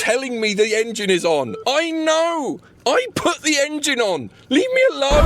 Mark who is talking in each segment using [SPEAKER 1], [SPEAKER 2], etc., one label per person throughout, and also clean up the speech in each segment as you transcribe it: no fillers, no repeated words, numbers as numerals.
[SPEAKER 1] telling me the engine is on. I know. I put the engine on. Leave me alone.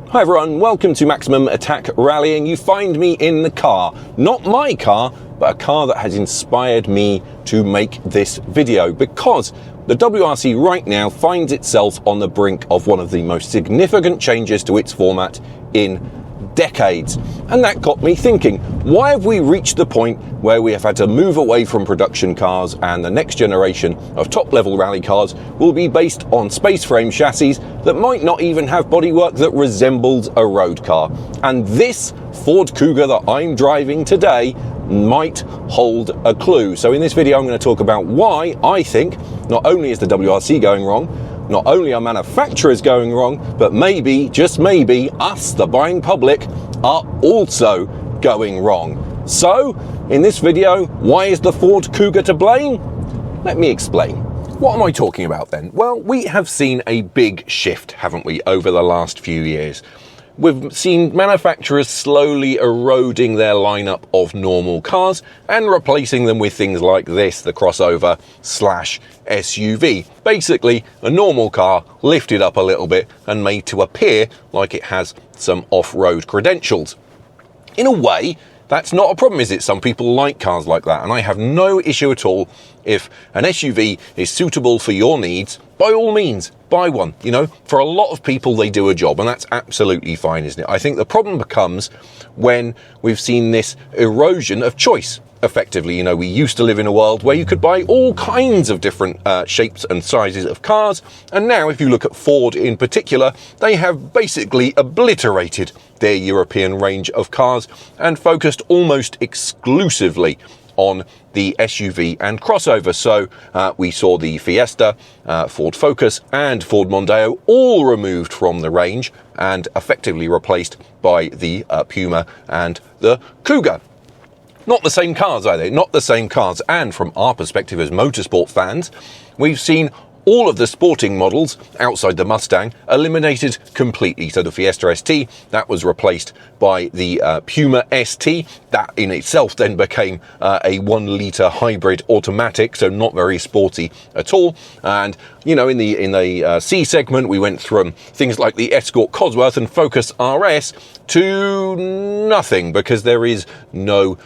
[SPEAKER 1] Hi everyone, welcome to Maximum Attack Rallying. You find me in the car. Not my car, but a car that has inspired me to make this video, because the WRC right now finds itself on the brink of one of the most significant changes to its format in decades. And that got me thinking, why have we reached the point where we have had to move away from production cars, and the next generation of top level rally cars will be based on space frame chassis that might not even have bodywork that resembles a road car? And this Ford Kuga that I'm driving today might hold a clue. So in this video I'm going to talk about why I think not only is the WRC going wrong, not only are manufacturers going wrong, but maybe, just maybe, us, the buying public, are also going wrong. So, in this video, why is the Ford Kuga to blame? Let me explain. What am I talking about then? Well, we have seen a big shift, haven't we, over the last few years. We've seen manufacturers slowly eroding their lineup of normal cars and replacing them with things like this, the crossover slash SUV. Basically, a normal car lifted up a little bit and made to appear like it has some off-road credentials. In a way, that's not a problem, is it? Some people like cars like that, and I have no issue at all if an SUV is suitable for your needs. By all means, buy one. You know, for a lot of people, they do a job, and that's absolutely fine, isn't it? I think the problem becomes when we've seen this erosion of choice. Effectively, you know, we used to live in a world where you could buy all kinds of different shapes and sizes of cars, and now if you look at Ford in particular, they have basically obliterated their European range of cars and focused almost exclusively on the SUV and crossover. So we saw the Fiesta, Ford Focus and Ford Mondeo all removed from the range and effectively replaced by the Puma and the Kuga. Not the same cars, are they? Not the same cars. And from our perspective as motorsport fans, we've seen all of the sporting models outside the Mustang eliminated completely. So the Fiesta ST, that was replaced by the Puma ST. That in itself then became a 1 litre hybrid automatic, so not very sporty at all. And you know, in the C segment, we went from things like the Escort Cosworth and Focus RS to nothing, because there is no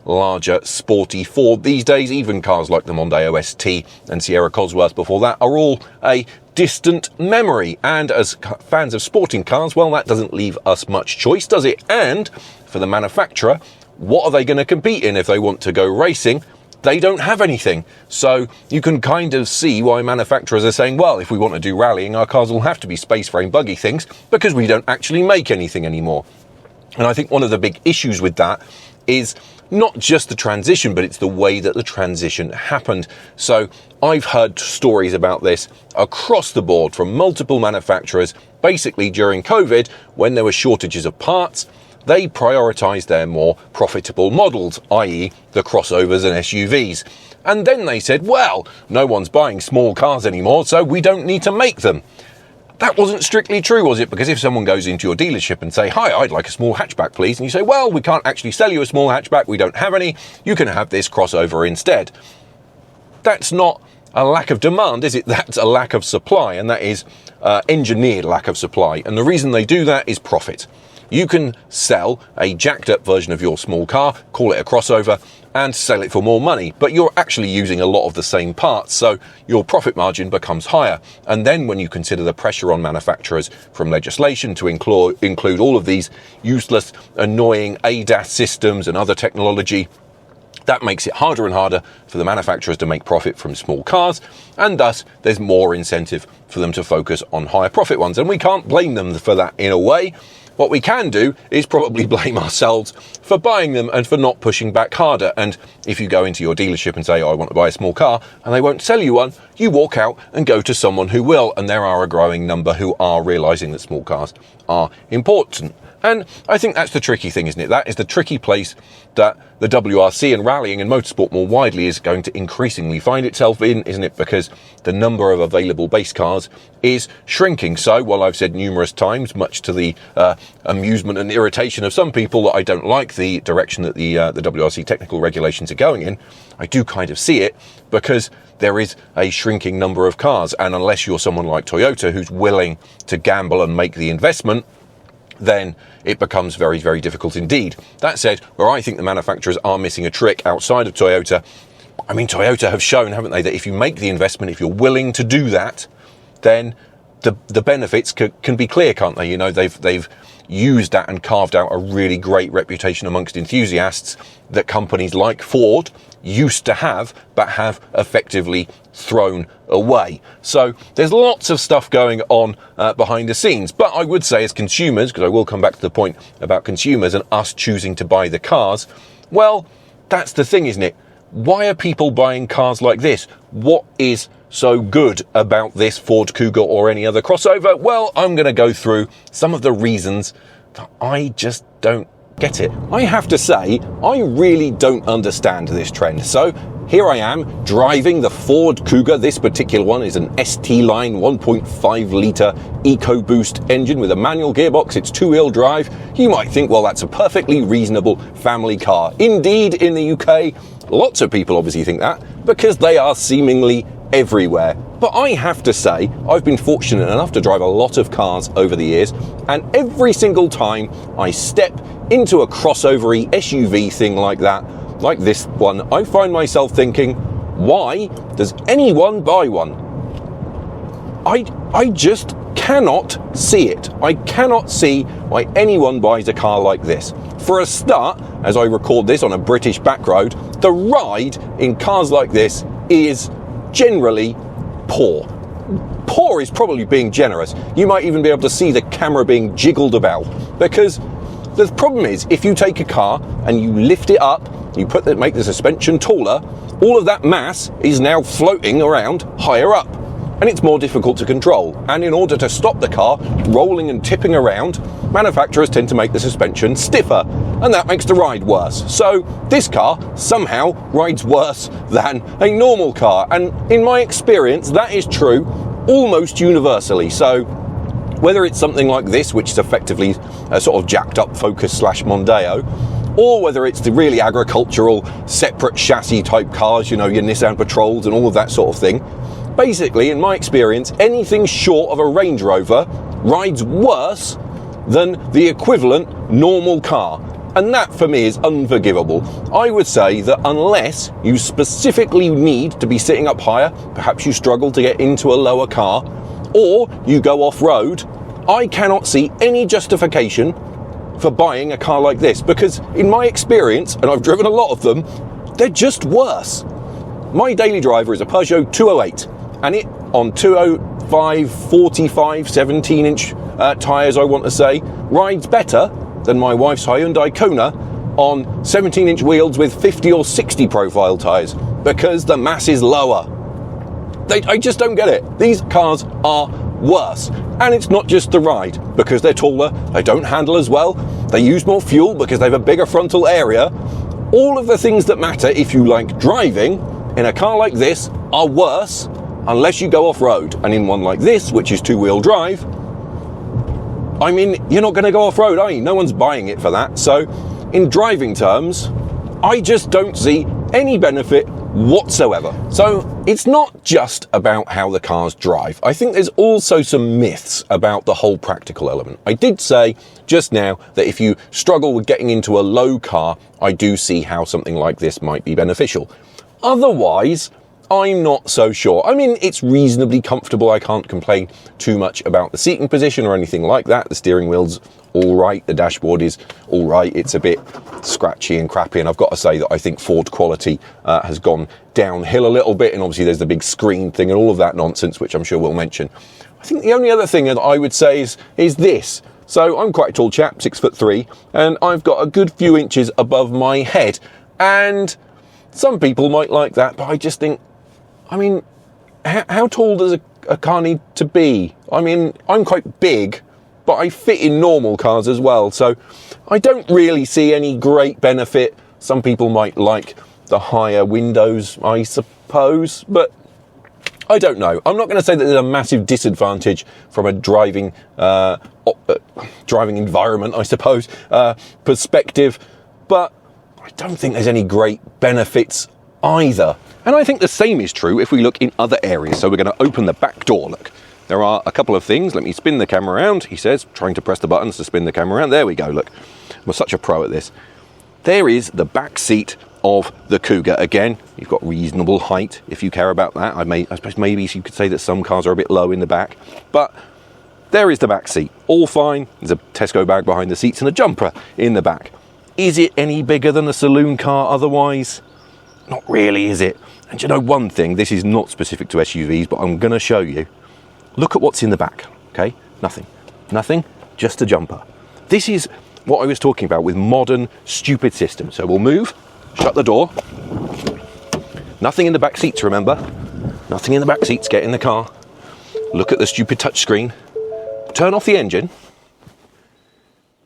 [SPEAKER 1] larger sporty Ford these days. Even cars like the Mondeo ST and Sierra Cosworth before that are all a distant memory. And as fans of sporting cars, well, that doesn't leave us much choice, does it? And for the manufacturer, what are they going to compete in if they want to go racing? They don't have anything. So you can kind of see why manufacturers are saying, well, if we want to do rallying, our cars will have to be space frame buggy things, because we don't actually make anything anymore. And I think one of the big issues with that is not just the transition, but it's the way that the transition happened. So I've heard stories about this across the board from multiple manufacturers. Basically, during COVID, when there were shortages of parts, they prioritised their more profitable models, i.e. the crossovers and SUVs. And then they said, well, no one's buying small cars anymore, so we don't need to make them. That wasn't strictly true, was it? Because if someone goes into your dealership and say, hi, I'd like a small hatchback, please. And you say, well, we can't actually sell you a small hatchback. We don't have any. You can have this crossover instead. That's not a lack of demand, is it? That's a lack of supply, and that is engineered lack of supply. And the reason they do that is profit. You can sell a jacked up version of your small car, call it a crossover, and sell it for more money, but you're actually using a lot of the same parts, so your profit margin becomes higher. And then when you consider the pressure on manufacturers from legislation to include all of these useless, annoying ADAS systems and other technology, that makes it harder and harder for the manufacturers to make profit from small cars, and thus there's more incentive for them to focus on higher profit ones. And we can't blame them for that in a way. What we can do is probably blame ourselves for buying them and for not pushing back harder. And if you go into your dealership and say, oh, I want to buy a small car, and they won't sell you one, you walk out and go to someone who will. And there are a growing number who are realising that small cars are important. And I think that's the tricky thing, isn't it? That is the tricky place that the WRC and rallying and motorsport more widely is going to increasingly find itself in, isn't it? Because the number of available base cars is shrinking. So, while I've said numerous times, much to the amusement and irritation of some people, that I don't like the direction that the WRC technical regulations are going in, I do kind of see it, because there is a shrinking number of cars. And unless you're someone like Toyota who's willing to gamble and make the investment, then it becomes very, very difficult indeed. That said, where I think the manufacturers are missing a trick outside of Toyota, I mean, Toyota have shown, haven't they, that if you make the investment, if you're willing to do that, then the benefits can be clear, can't they? You know, they've used that and carved out a really great reputation amongst enthusiasts that companies like Ford used to have, but have effectively thrown away. So there's lots of stuff going on behind the scenes. But I would say, as consumers, because I will come back to the point about consumers and us choosing to buy the cars, well, that's the thing, isn't it? Why are people buying cars like this? What is so good about this Ford Kuga or any other crossover? Well, I'm going to go through some of the reasons that I just don't get it. I have to say, I really don't understand this trend. So here I am driving the Ford Kuga. This particular one is an ST line 1.5 litre EcoBoost engine with a manual gearbox. It's two-wheel drive. You might think, well, that's a perfectly reasonable family car. Indeed, in the UK, lots of people obviously think that, because they are seemingly everywhere. But I have to say, I've been fortunate enough to drive a lot of cars over the years, and every single time I step into a crossover-y SUV thing like that, like this one, I find myself thinking, why does anyone buy one? I just cannot see it. I cannot see why anyone buys a car like this. For a start, as I record this on a British back road, the ride in cars like this is generally poor. Poor is probably being generous. You might even be able to see the camera being jiggled about, because the problem is, if you take a car and you lift it up, you make the suspension taller, all of that mass is now floating around higher up, and it's more difficult to control. And in order to stop the car rolling and tipping around, manufacturers tend to make the suspension stiffer, and that makes the ride worse. So this car somehow rides worse than a normal car, and in my experience that is true almost universally. So whether it's something like this, which is effectively a sort of jacked up Focus / Mondeo, or whether it's the really agricultural separate chassis type cars, you know, your Nissan Patrols and all of that sort of thing, basically, in my experience, anything short of a Range Rover rides worse than the equivalent normal car. And that, for me, is unforgivable. I would say that unless you specifically need to be sitting up higher, perhaps you struggle to get into a lower car, or you go off-road, I cannot see any justification for buying a car like this, because in my experience, and I've driven a lot of them, they're just worse. My daily driver is a Peugeot 208, and it, on 205, 45, 17-inch tyres, I want to say, rides better than my wife's Hyundai Kona on 17-inch wheels with 50 or 60 profile tyres, because the mass is lower. I just don't get it. These cars are worse. And it's not just the ride, because they're taller, they don't handle as well, they use more fuel because they have a bigger frontal area. All of the things that matter if you like driving in a car like this are worse unless you go off-road. And in one like this, which is two-wheel drive, I mean, you're not going to go off-road, are you? No one's buying it for that. So in driving terms, I just don't see any benefit whatsoever. So it's not just about how the cars drive. I think there's also some myths about the whole practical element. I did say just now that if you struggle with getting into a low car, I do see how something like this might be beneficial. Otherwise, I'm not so sure. I mean, it's reasonably comfortable. I can't complain too much about the seating position or anything like that. The steering wheel's all right. The dashboard is all right. It's a bit scratchy and crappy, and I've got to say that I think Ford quality has gone downhill a little bit, and obviously there's the big screen thing and all of that nonsense, which I'm sure we'll mention. I think the only other thing that I would say is this. So I'm quite a tall chap, 6'3", and I've got a good few inches above my head, and some people might like that, but I just think, I mean, how tall does a car need to be? I mean, I'm quite big, but I fit in normal cars as well, so I don't really see any great benefit. Some people might like the higher windows, I suppose, but I don't know. I'm not going to say that there's a massive disadvantage from a driving environment, I suppose, perspective, but I don't think there's any great benefits either. And I think the same is true if we look in other areas. So we're going to open the back door, look. There are a couple of things. Let me spin the camera around, he says, trying to press the buttons to spin the camera around. There we go, look. We're such a pro at this. There is the back seat of the Kuga. Again, you've got reasonable height if you care about that. I suppose maybe you could say that some cars are a bit low in the back, but there is the back seat. All fine. There's a Tesco bag behind the seats and a jumper in the back. Is it any bigger than a saloon car otherwise? Not really, is it? And you know one thing, this is not specific to SUVs, but I'm going to show you. Look at what's in the back, okay? Nothing, just a jumper. This is what I was talking about with modern, stupid systems. So we'll move, shut the door. Nothing in the back seats, remember? Nothing in the back seats, get in the car. Look at the stupid touchscreen. Turn off the engine.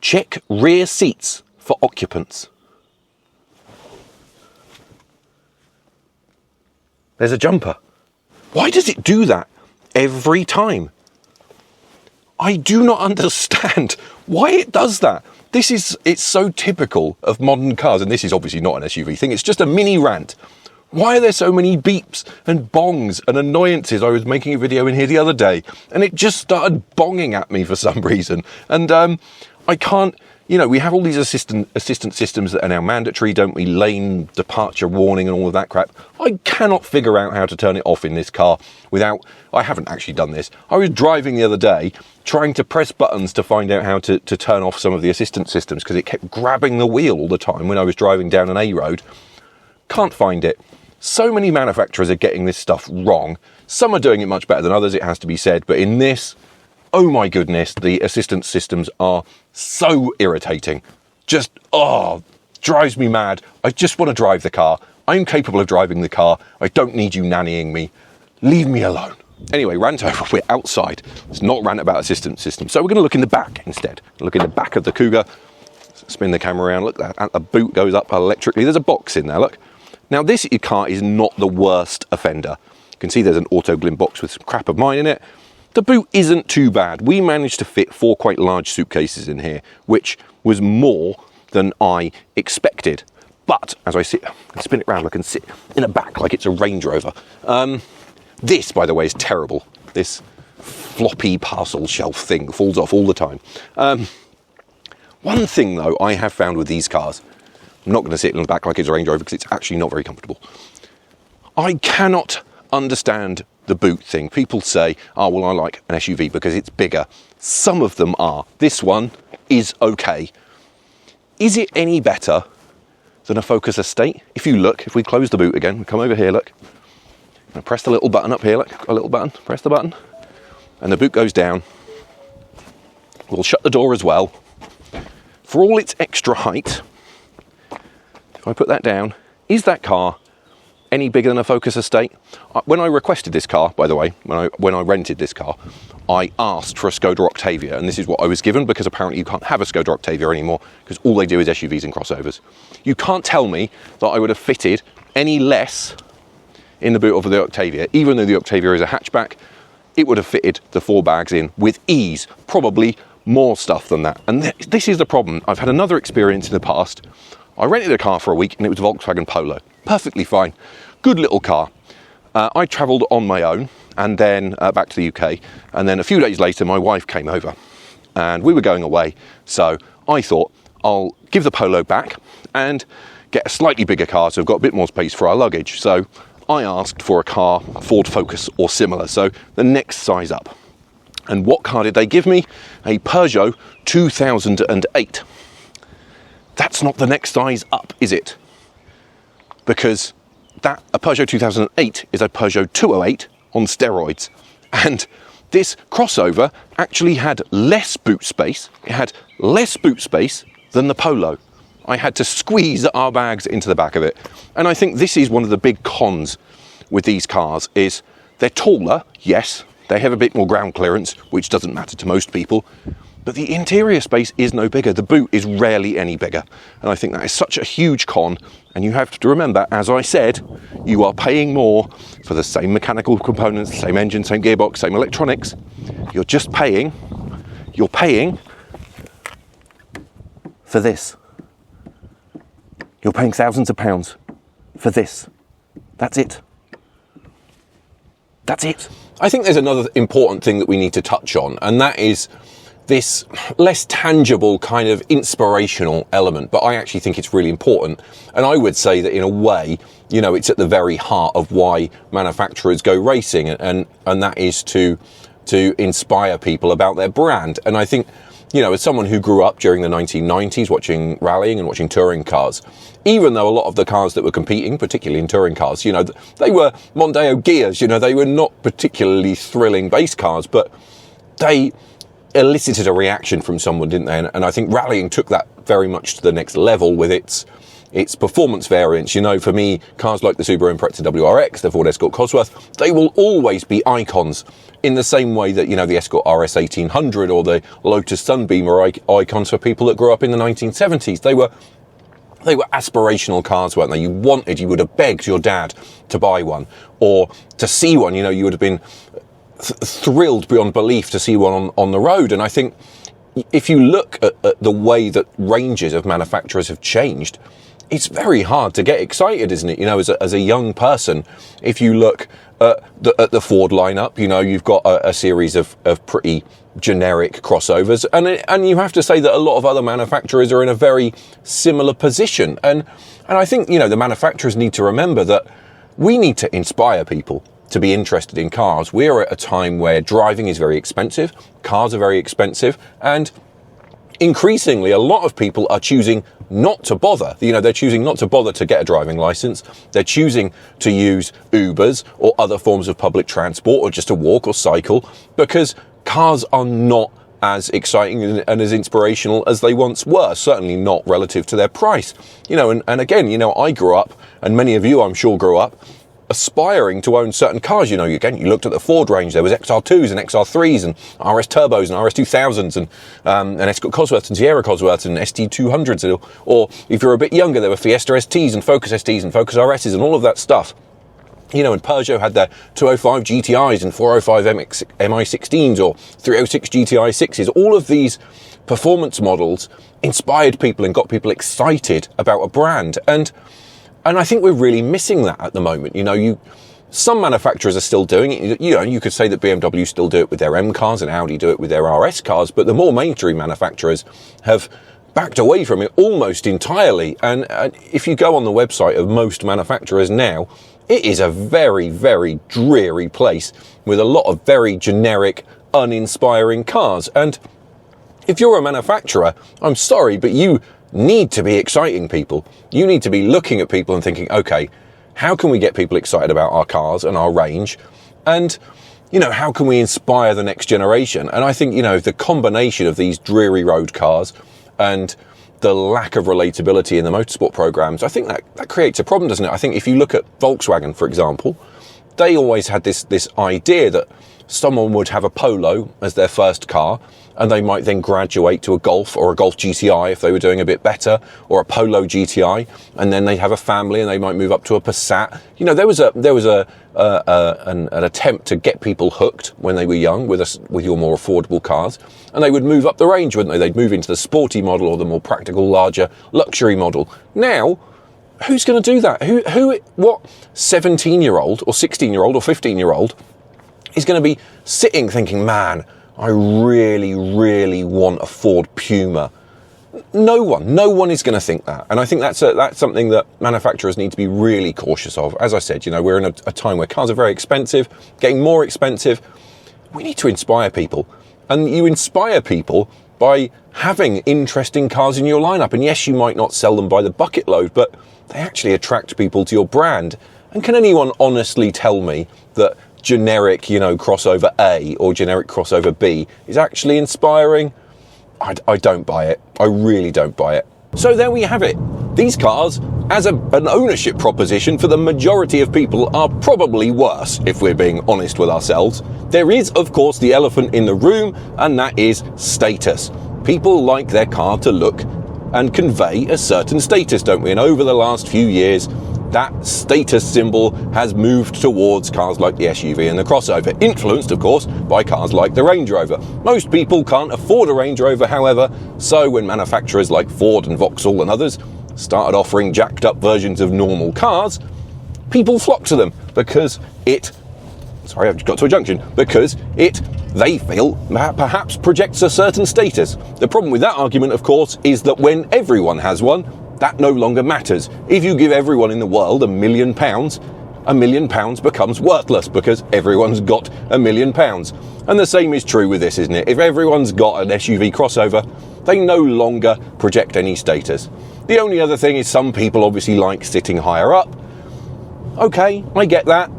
[SPEAKER 1] Check rear seats for occupants. There's a jumper. Why does it do that every time? I do not understand why it does that. It's so typical of modern cars, and this is obviously not an SUV thing, it's just a mini rant. Why are there so many beeps and bongs and annoyances? I was making a video in here the other day, and it just started bonging at me for some reason. And I can't, you know, we have all these assistant systems that are now mandatory, don't we? Lane departure warning and all of that crap. I cannot figure out how to turn it off in this car without, I haven't actually done this. I was driving the other day trying to press buttons to find out how to turn off some of the assistant systems because it kept grabbing the wheel all the time when I was driving down an A road. Can't find it. So many manufacturers are getting this stuff wrong. Some are doing it much better than others, it has to be said, but in this, oh my goodness, the assistance systems are so irritating. Just, drives me mad. I just want to drive the car. I'm capable of driving the car. I don't need you nannying me. Leave me alone. Anyway, rant over. We're outside. Let's not rant about assistance systems. So we're going to look in the back instead. Look in the back of the Kuga. Spin the camera around. Look, that the boot goes up electrically. There's a box in there, look. Now, this car is not the worst offender. You can see there's an auto glint box with some crap of mine in it. The boot isn't too bad. We managed to fit 4 quite large suitcases in here, which was more than I expected. But as I sit, I can spin it around, I can sit in the back like it's a Range Rover. This, by the way, is terrible. This floppy parcel shelf thing falls off all the time. One thing, though, I have found with these cars, I'm not going to sit in the back like it's a Range Rover because it's actually not very comfortable. I cannot understand the boot thing. People say, oh, well, I like an SUV because it's bigger. Some of them are. This one is okay. Is it any better than a Focus Estate? If you look, if we close the boot again, we come over here, look. I press the little button up here, look, a little button, press the button, and the boot goes down. We'll shut the door as well. For all its extra height, if I put that down, is that car any bigger than a Focus Estate? When I requested this car, by the way, when I rented this car, I asked for a Skoda Octavia, and this is what I was given because apparently you can't have a Skoda Octavia anymore because all they do is SUVs and crossovers. You can't tell me that I would have fitted any less in the boot of the Octavia. Even though the Octavia is a hatchback, it would have fitted the 4 bags in with ease, probably more stuff than that. And this is the problem. I've had another experience in the past. I rented a car for a week and it was a Volkswagen Polo. Perfectly fine. Good little car. I travelled on my own and then back to the UK. And then a few days later, my wife came over and we were going away. So I thought I'll give the Polo back and get a slightly bigger car so I've got a bit more space for our luggage. So I asked for a car, a Ford Focus or similar. So the next size up. And what car did they give me? A Peugeot 2008. That's not the next size up, is it? Because a Peugeot 2008 is a Peugeot 208 on steroids. And this crossover actually had less boot space. It had less boot space than the Polo. I had to squeeze our bags into the back of it. And I think this is one of the big cons with these cars is they're taller, yes. They have a bit more ground clearance, which doesn't matter to most people. but the interior space is no bigger. The boot is rarely any bigger. And I think that is such a huge con. And you have to remember, as I said, you are paying more for the same mechanical components, same engine, same gearbox, same electronics. You're paying for this. You're paying thousands of pounds for this. That's it. That's it. I think there's another important thing that we need to touch on, and that is this less tangible kind of inspirational element, but I actually think it's really important. And I would say that in a way, you know, it's at the very heart of why manufacturers go racing, and that is to inspire people about their brand. And I think, you know, as someone who grew up during the 1990s watching rallying and watching touring cars, even though a lot of the cars that were competing, particularly in touring cars, you know, they were Mondeo gears, you know, they were not particularly thrilling base cars, but they elicited a reaction from someone, didn't they? And I think rallying took that very much to the next level with its performance variants. You know, for me, cars like the Subaru Impreza WRX, the Ford Escort Cosworth, they will always be icons in the same way that, you know, the Escort RS 1800 or the Lotus Sunbeam are icons for people that grew up in the 1970s. They were aspirational cars, weren't they? You would have begged your dad to buy one or to see one. You know, you would have been thrilled beyond belief to see one on the road. And I think if you look at the way that ranges of manufacturers have changed, it's very hard to get excited, isn't it? You know, as a young person, if you look at the Ford lineup, you know, you've got a series of pretty generic crossovers, and you have to say that a lot of other manufacturers are in a very similar position. And I think, you know, the manufacturers need to remember that we need to inspire people to be interested in cars. We're at a time where driving is very expensive, cars are very expensive, and increasingly a lot of people are choosing not to bother. You know, they're choosing not to bother to get a driving license. They're choosing to use Ubers or other forms of public transport or just to walk or cycle because cars are not as exciting and as inspirational as they once were, certainly not relative to their price. You know, and again, you know, I grew up, and many of you I'm sure grew up, aspiring to own certain cars. You know, again, you looked at the Ford range, there was XR2s and XR3s and RS Turbos and RS 2000s and Escort Cosworths and Sierra Cosworths and ST200s, or if you're a bit younger, there were Fiesta STs and Focus STs and Focus RSs and all of that stuff. You know, and Peugeot had their 205 GTIs and 405 MI16s or 306 GTI 6s. All of these performance models inspired people and got people excited about a brand. And I think we're really missing that at the moment. You know, some manufacturers are still doing it. You know, you could say that BMW still do it with their M cars and Audi do it with their RS cars, but the more mainstream manufacturers have backed away from it almost entirely. And if you go on the website of most manufacturers now, it is a very, very dreary place with a lot of very generic, uninspiring cars. And if you're a manufacturer, I'm sorry, but you need to be exciting people. You need to be looking at people and thinking, okay, how can we get people excited about our cars and our range? And, you know, how can we inspire the next generation? And I think, you know, the combination of these dreary road cars and the lack of relatability in the motorsport programs, I think that creates a problem, doesn't it? I think if you look at Volkswagen, for example, they always had this idea that someone would have a Polo as their first car, and they might then graduate to a Golf or a Golf GTI if they were doing a bit better, or a Polo GTI, and then they'd have a family and they might move up to a Passat. You know, there was an attempt to get people hooked when they were young with your more affordable cars, and they would move up the range, wouldn't they? They'd move into the sporty model or the more practical, larger luxury model. Now, who's going to do that? What 17-year-old or 16-year-old or 15-year-old is going to be sitting thinking, man, I really, really want a Ford Puma? No one is going to think that. And I think that's something that manufacturers need to be really cautious of. As I said, you know, we're in a time where cars are very expensive, getting more expensive. We need to inspire people. And you inspire people by having interesting cars in your lineup. And yes, you might not sell them by the bucket load, but they actually attract people to your brand. And can anyone honestly tell me that generic, you know, crossover A or generic crossover B is actually inspiring? I don't buy it. I really don't buy it. So there we have it. These cars as an ownership proposition for the majority of people are probably worse, if we're being honest with ourselves. There is, of course, the elephant in the room, and that is status. People like their car to look and convey a certain status, don't we? And over the last few years, that status symbol has moved towards cars like the SUV and the crossover, influenced, of course, by cars like the Range Rover. Most people can't afford a Range Rover, however, so when manufacturers like Ford and Vauxhall and others started offering jacked up versions of normal cars, people flocked to them because I've just got to a junction, they feel perhaps projects a certain status. The problem with that argument, of course, is that when everyone has one, that no longer matters. If you give everyone in the world £1 million, £1 million becomes worthless because everyone's got £1 million. And the same is true with this, isn't it? If everyone's got an SUV crossover, they no longer project any status. The only other thing is some people obviously like sitting higher up. Okay, I get that.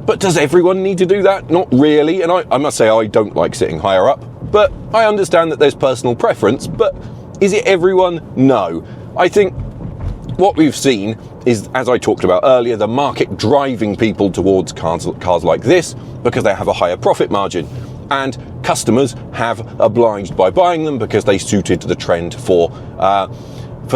[SPEAKER 1] But does everyone need to do that? Not really. And I must say I don't like sitting higher up. But I understand that there's personal preference. But is it everyone? No. I think what we've seen is, as I talked about earlier, the market driving people towards cars like this because they have a higher profit margin. And customers have obliged by buying them because they suited the trend for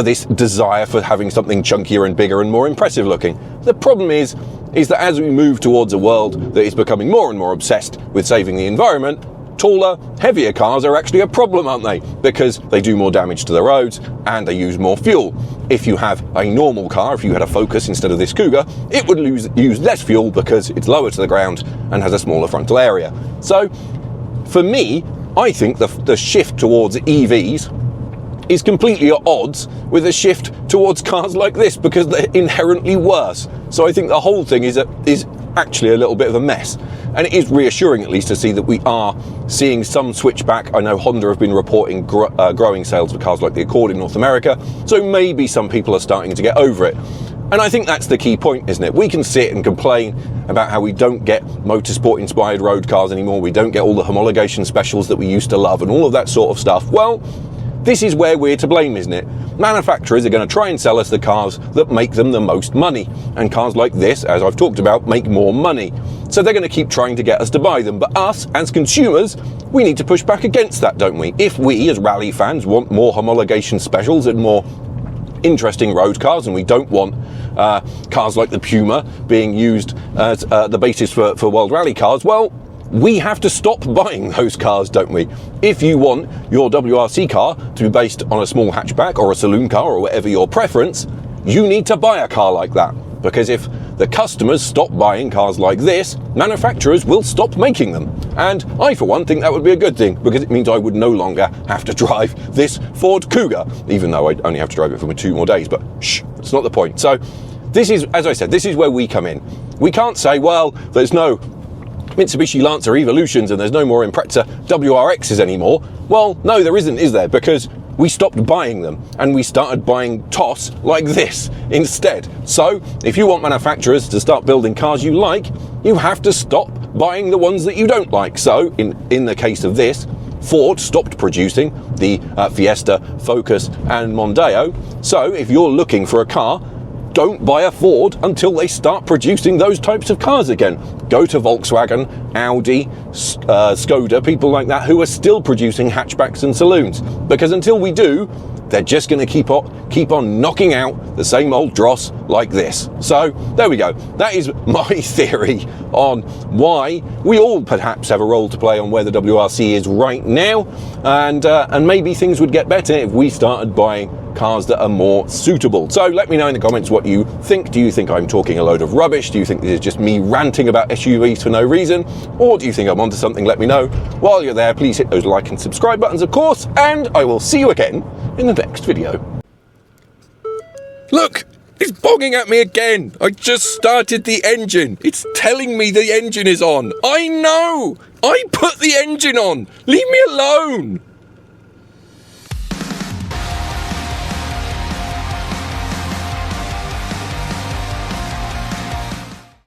[SPEAKER 1] this desire for having something chunkier and bigger and more impressive looking. The problem is that as we move towards a world that is becoming more and more obsessed with saving the environment, taller, heavier cars are actually a problem, aren't they? Because they do more damage to the roads and they use more fuel. If you have a normal car, if you had a Focus instead of this Kuga, it would use less fuel because it's lower to the ground and has a smaller frontal area. So, for me, I think the shift towards EVs is completely at odds with the shift towards cars like this because they're inherently worse. So I think the whole thing is actually a little bit of a mess. And it is reassuring at least to see that we are seeing some switch back. I know Honda have been reporting growing sales of cars like the Accord in North America, so maybe some people are starting to get over it. And I think that's the key point, isn't it? We can sit and complain about how we don't get motorsport-inspired road cars anymore, we don't get all the homologation specials that we used to love and all of that sort of stuff. Well, this is where we're to blame, isn't it? Manufacturers are going to try and sell us the cars that make them the most money. And cars like this, as I've talked about, make more money. So they're going to keep trying to get us to buy them. But us, as consumers, we need to push back against that, don't we? If we, as rally fans, want more homologation specials and more interesting road cars, and we don't want cars like the Puma being used as the basis for World Rally cars, well, we have to stop buying those cars, don't we? If you want your WRC car to be based on a small hatchback or a saloon car or whatever your preference, you need to buy a car like that. Because if the customers stop buying cars like this, manufacturers will stop making them. And I, for one, think that would be a good thing because it means I would no longer have to drive this Ford Kuga, even though I'd only have to drive it for 2 more days. But shh, that's not the point. So this is, as I said, this is where we come in. We can't say, well, there's no Mitsubishi Lancer Evolutions and there's no more Impreza WRXs anymore. Well, no, there isn't, is there? Because we stopped buying them and we started buying TOS like this instead. So if you want manufacturers to start building cars you like, you have to stop buying the ones that you don't like. So in the case of this, Ford stopped producing the Fiesta, Focus and Mondeo. So if you're looking for a car, don't buy a Ford until they start producing those types of cars again. Go to Volkswagen, Audi, Skoda, people like that who are still producing hatchbacks and saloons. Because until we do, they're just going to keep on knocking out the same old dross like this. So there we go. That is my theory on why we all perhaps have a role to play on where the WRC is right now, and maybe things would get better if we started buying cars that are more suitable. So let me know in the comments what you think. Do you think I'm talking a load of rubbish? Do you think this is just me ranting about SUVs for no reason? Or do you think I'm onto something? Let me know. While you're there, please hit those like and subscribe buttons, of course, and I will see you again in the next video. Look! It's bogging at me again! I just started the engine! It's telling me the engine is on! I know! I put the engine on! Leave me alone!